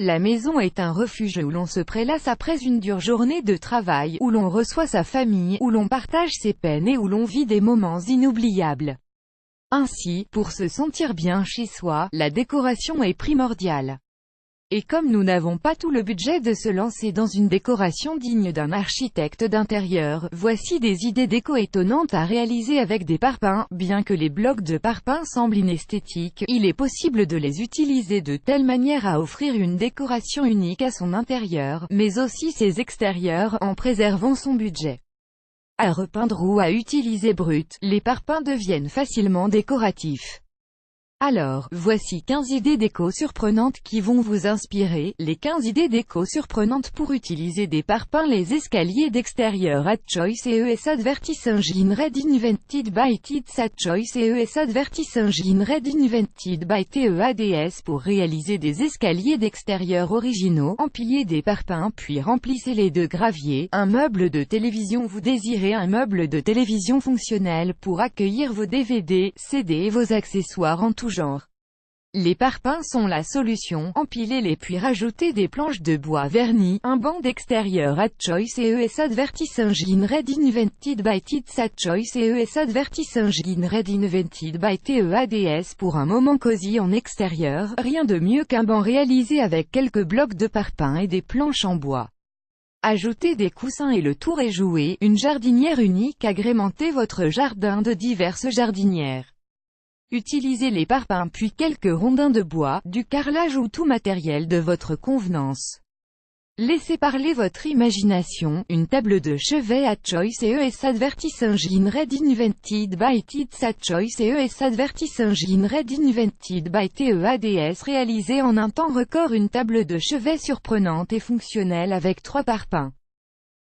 La maison est un refuge où l'on se prélasse après une dure journée de travail, où l'on reçoit sa famille, où l'on partage ses peines et où l'on vit des moments inoubliables. Ainsi, pour se sentir bien chez soi, la décoration est primordiale. Et comme nous n'avons pas tout le budget de se lancer dans une décoration digne d'un architecte d'intérieur, voici des idées déco étonnantes à réaliser avec des parpaings. Bien que les blocs de parpaings semblent inesthétiques, il est possible de les utiliser de telle manière à offrir une décoration unique à son intérieur, mais aussi ses extérieurs, en préservant son budget. À repeindre ou à utiliser brut, les parpaings deviennent facilement décoratifs. Alors, voici 15 idées déco surprenantes qui vont vous inspirer. Les 15 idées déco surprenantes pour utiliser des parpaings. Les escaliers d'extérieur at choice ES advertising red invented by Tids at choice ES advertising red invented by TEADS. Pour réaliser des escaliers d'extérieur originaux, empilez des parpaings puis remplissez-les de gravier. Un meuble de télévision. Vous désirez un meuble de télévision fonctionnel pour accueillir vos DVD, CD et vos accessoires en tout genre. Les parpaings sont la solution. Empilez-les puis rajoutez des planches de bois verni. Un banc d'extérieur at choice ES advertising red invented by Tids at choice ES advertising red invented by TEADS. Pour un moment cosy en extérieur, rien de mieux qu'un banc réalisé avec quelques blocs de parpaings et des planches en bois. Ajoutez des coussins et le tour est joué. Une jardinière unique. Agrémentez votre jardin de diverses jardinières. Utilisez les parpaings puis quelques rondins de bois, du carrelage ou tout matériel de votre convenance. Laissez parler votre imagination. Une table de chevet at choice ES advertising red invented by Tids at choice ES advertising red invented by TEADS. Réalisée en un temps record. Une table de chevet surprenante et fonctionnelle avec 3 parpaings.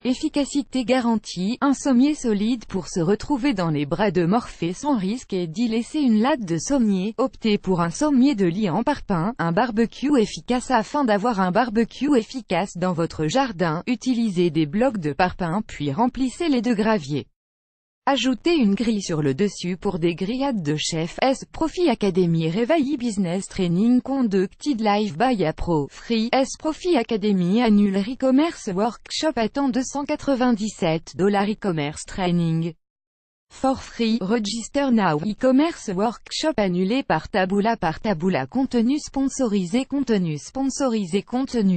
Efficacité garantie, un sommier solide pour se retrouver dans les bras de Morphée sans risque et d'y laisser une latte de sommier. Optez pour un sommier de lit en parpaing. Un barbecue efficace. Afin d'avoir un barbecue efficace dans votre jardin, utilisez des blocs de parpaing puis remplissez-les de gravier. Ajoutez une grille sur le dessus pour des grillades de chef. S Profi Academy Réveil Business Training Conducted Live by a Pro Free. S Profi Academy Annual E-Commerce Workshop à temps $297 E-Commerce Training. For free, register now. E-commerce workshop annulé par Taboola. Contenu sponsorisé. Contenu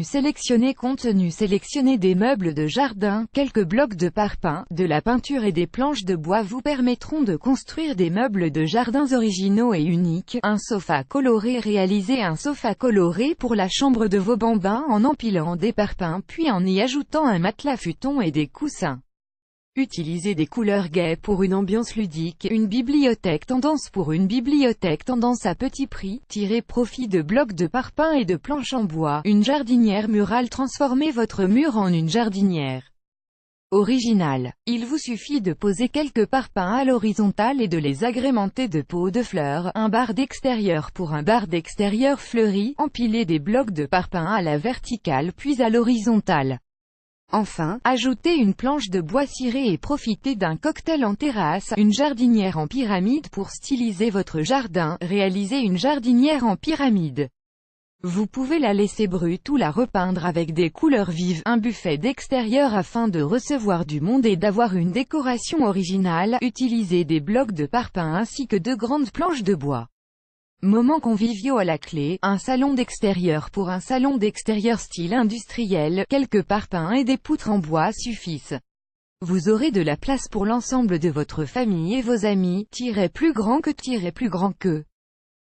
sélectionné des meubles de jardin, quelques blocs de parpaing, de la peinture et des planches de bois vous permettront de construire des meubles de jardins originaux et uniques. Un sofa coloré. Réalisez un sofa coloré pour la chambre de vos bambins en empilant des parpaings puis en y ajoutant un matelas futon et des coussins. Utilisez des couleurs gaies pour une ambiance ludique. Une bibliothèque tendance. Pour une bibliothèque tendance à petit prix, tirez profit de blocs de parpaing et de planches en bois. Une jardinière murale. Transformez votre mur en une jardinière originale. Il vous suffit de poser quelques parpaings à l'horizontale et de les agrémenter de pots de fleurs. Un bar d'extérieur. Pour un bar d'extérieur fleuri, empilez des blocs de parpaing à la verticale puis à l'horizontale. Enfin, ajoutez une planche de bois ciré et profitez d'un cocktail en terrasse. Une jardinière en pyramide. Pour styliser votre jardin, réalisez une jardinière en pyramide. Vous pouvez la laisser brute ou la repeindre avec des couleurs vives. Un buffet d'extérieur. Afin de recevoir du monde et d'avoir une décoration originale, utilisez des blocs de parpaing ainsi que de grandes planches de bois. Moments conviviaux à la clé. Un salon d'extérieur. Pour un salon d'extérieur style industriel, quelques parpaings et des poutres en bois suffisent. Vous aurez de la place pour l'ensemble de votre famille et vos amis. Plus grand que.